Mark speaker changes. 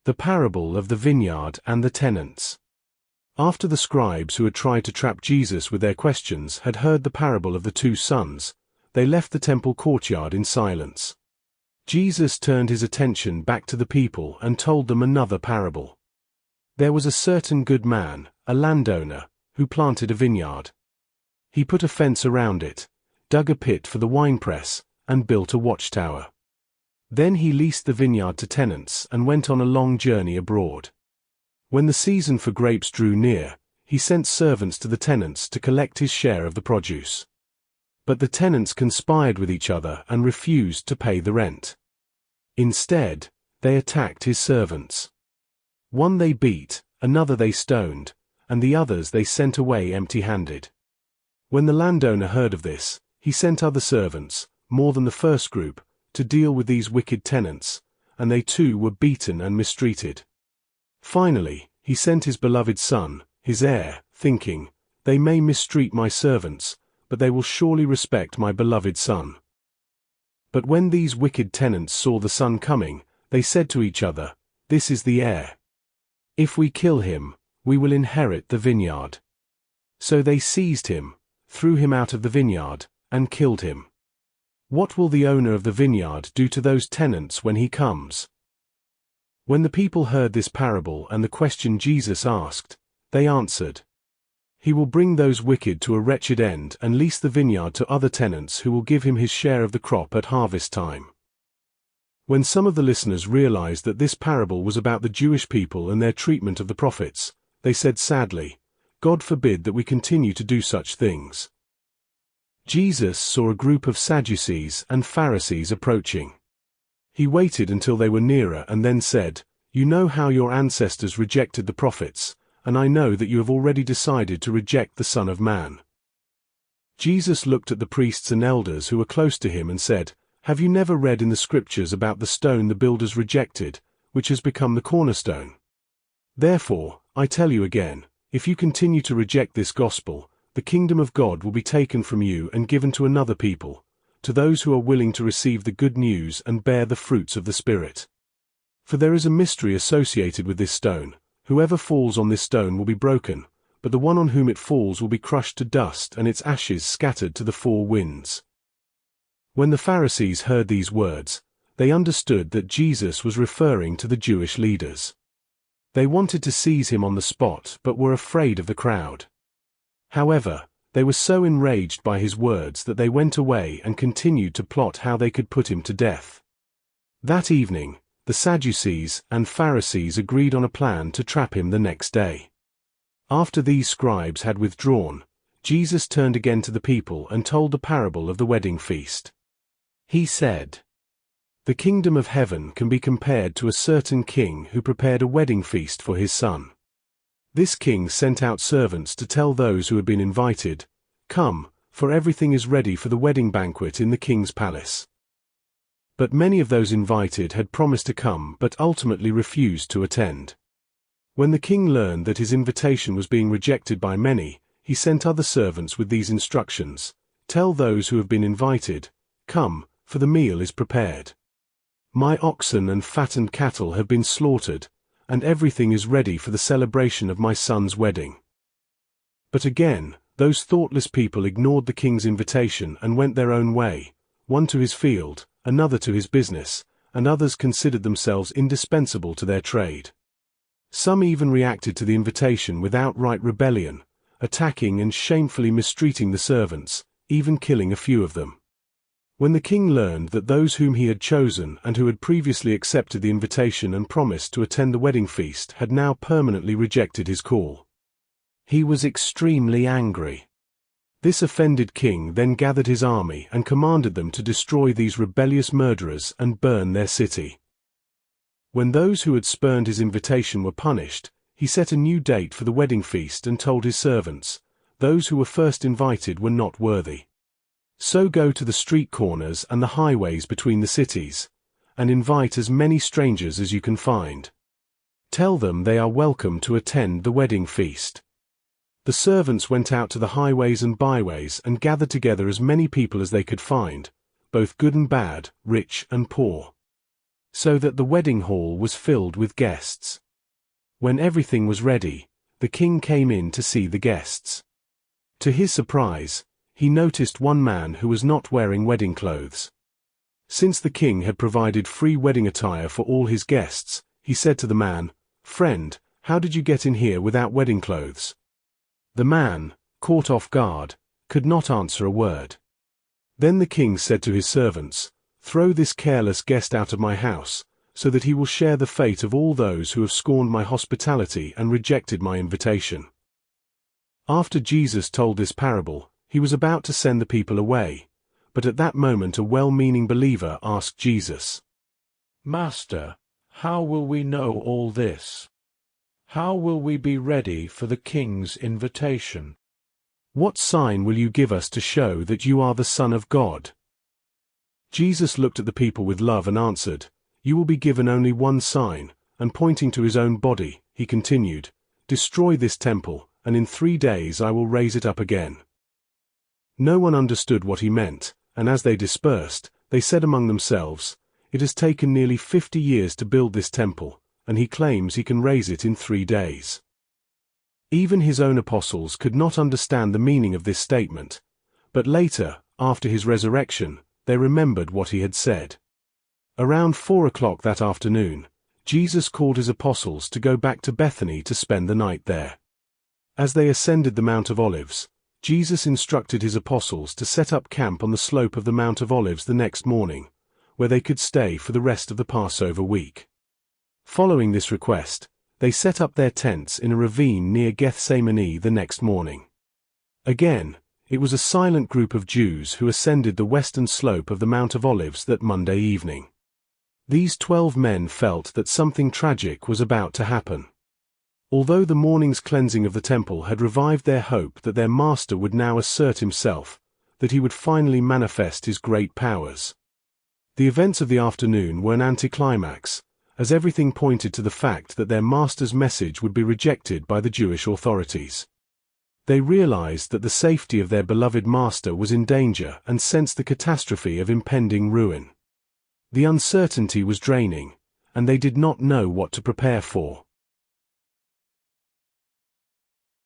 Speaker 1: The parable of the vineyard and the tenants. After the scribes who had tried to trap Jesus with their questions had heard the parable of the two sons, they left the temple courtyard in silence. Jesus turned his attention back to the people and told them another parable. There was a certain good man, a landowner, who planted a vineyard. He put a fence around it, dug a pit for the winepress, and built a watchtower. Then he leased the vineyard to tenants and went on a long journey abroad. When the season for grapes drew near, he sent servants to the tenants to collect his share of the produce. But the tenants conspired with each other and refused to pay the rent. Instead, they attacked his servants. One they beat, another they stoned, and the others they sent away empty-handed. When the landowner heard of this, he sent other servants, more than the first group, to deal with these wicked tenants, and they too were beaten and mistreated. Finally, he sent his beloved son, his heir, thinking, "They may mistreat my servants, but they will surely respect my beloved son." But when these wicked tenants saw the son coming, they said to each other, "This is the heir. If we kill him, we will inherit the vineyard." So they seized him, threw him out of the vineyard, and killed him. What will the owner of the vineyard do to those tenants when he comes? When the people heard this parable and the question Jesus asked, they answered, "He will bring those wicked to a wretched end and lease the vineyard to other tenants who will give him his share of the crop at harvest time." When some of the listeners realized that this parable was about the Jewish people and their treatment of the prophets, they said sadly, "God forbid that we continue to do such things." Jesus saw a group of Sadducees and Pharisees approaching. He waited until they were nearer and then said, "You know how your ancestors rejected the prophets, and I know that you have already decided to reject the Son of Man." Jesus looked at the priests and elders who were close to him and said, "Have you never read in the scriptures about the stone the builders rejected, which has become the cornerstone? Therefore, I tell you again, if you continue to reject this gospel, the kingdom of God will be taken from you and given to another people, to those who are willing to receive the good news and bear the fruits of the Spirit. For there is a mystery associated with this stone. Whoever falls on this stone will be broken, but the one on whom it falls will be crushed to dust and its ashes scattered to the four winds." When the Pharisees heard these words, they understood that Jesus was referring to the Jewish leaders. They wanted to seize him on the spot but were afraid of the crowd. However, they were so enraged by his words that they went away and continued to plot how they could put him to death. That evening, the Sadducees and Pharisees agreed on a plan to trap him the next day. After these scribes had withdrawn, Jesus turned again to the people and told the parable of the wedding feast. He said, "The kingdom of heaven can be compared to a certain king who prepared a wedding feast for his son. This king sent out servants to tell those who had been invited, 'Come, for everything is ready for the wedding banquet in the king's palace.' But many of those invited had promised to come but ultimately refused to attend. When the king learned that his invitation was being rejected by many, he sent other servants with these instructions, 'Tell those who have been invited, "Come, for the meal is prepared. My oxen and fattened cattle have been slaughtered, and everything is ready for the celebration of my son's wedding." But again, those thoughtless people ignored the king's invitation and went their own way, one to his field, another to his business, and others considered themselves indispensable to their trade. Some even reacted to the invitation with outright rebellion, attacking and shamefully mistreating the servants, even killing a few of them. When the king learned that those whom he had chosen and who had previously accepted the invitation and promised to attend the wedding feast had now permanently rejected his call, he was extremely angry. This offended king then gathered his army and commanded them to destroy these rebellious murderers and burn their city. When those who had spurned his invitation were punished, he set a new date for the wedding feast and told his servants, "Those who were first invited were not worthy. So go to the street corners and the highways between the cities, and invite as many strangers as you can find. Tell them they are welcome to attend the wedding feast." The servants went out to the highways and byways and gathered together as many people as they could find, both good and bad, rich and poor. so that the wedding hall was filled with guests. When everything was ready, the king came in to see the guests. To his surprise, he noticed one man who was not wearing wedding clothes. Since the king had provided free wedding attire for all his guests, he said to the man, "Friend, how did you get in here without wedding clothes?" The man, caught off guard, could not answer a word. Then the king said to his servants, "Throw this careless guest out of my house, so that he will share the fate of all those who have scorned my hospitality and rejected my invitation." After Jesus told this parable, he was about to send the people away, but at that moment a well-meaning believer asked Jesus,
Speaker 2: "Master, how will we know all this? How will we be ready for the king's invitation?"
Speaker 1: "What sign will you give us to show that you are the Son of God?" Jesus looked at the people with love and answered, "You will be given only one sign," and pointing to his own body, he continued, "Destroy this temple, and in 3 days I will raise it up again." No one understood what he meant, and as they dispersed, they said among themselves, "It has taken nearly 50 years to build this temple, and he claims he can raise it in 3 days. Even his own apostles could not understand the meaning of this statement, but later, after his resurrection, they remembered what he had said. Around 4 o'clock that afternoon, Jesus called his apostles to go back to Bethany to spend the night there. As they ascended the Mount of Olives, Jesus instructed his apostles to set up camp on the slope of the Mount of Olives the next morning, where they could stay for the rest of the Passover week. Following this request, they set up their tents in a ravine near Gethsemane the next morning. Again, it was a silent group of Jews who ascended the western slope of the Mount of Olives that Monday evening. These 12 men felt that something tragic was about to happen. Although the morning's cleansing of the temple had revived their hope that their master would now assert himself, that he would finally manifest his great powers. The events of the afternoon were an anticlimax, as everything pointed to the fact that their master's message would be rejected by the Jewish authorities. They realized that the safety of their beloved master was in danger and sensed the catastrophe of impending ruin. The uncertainty was draining, and they did not know what to prepare for.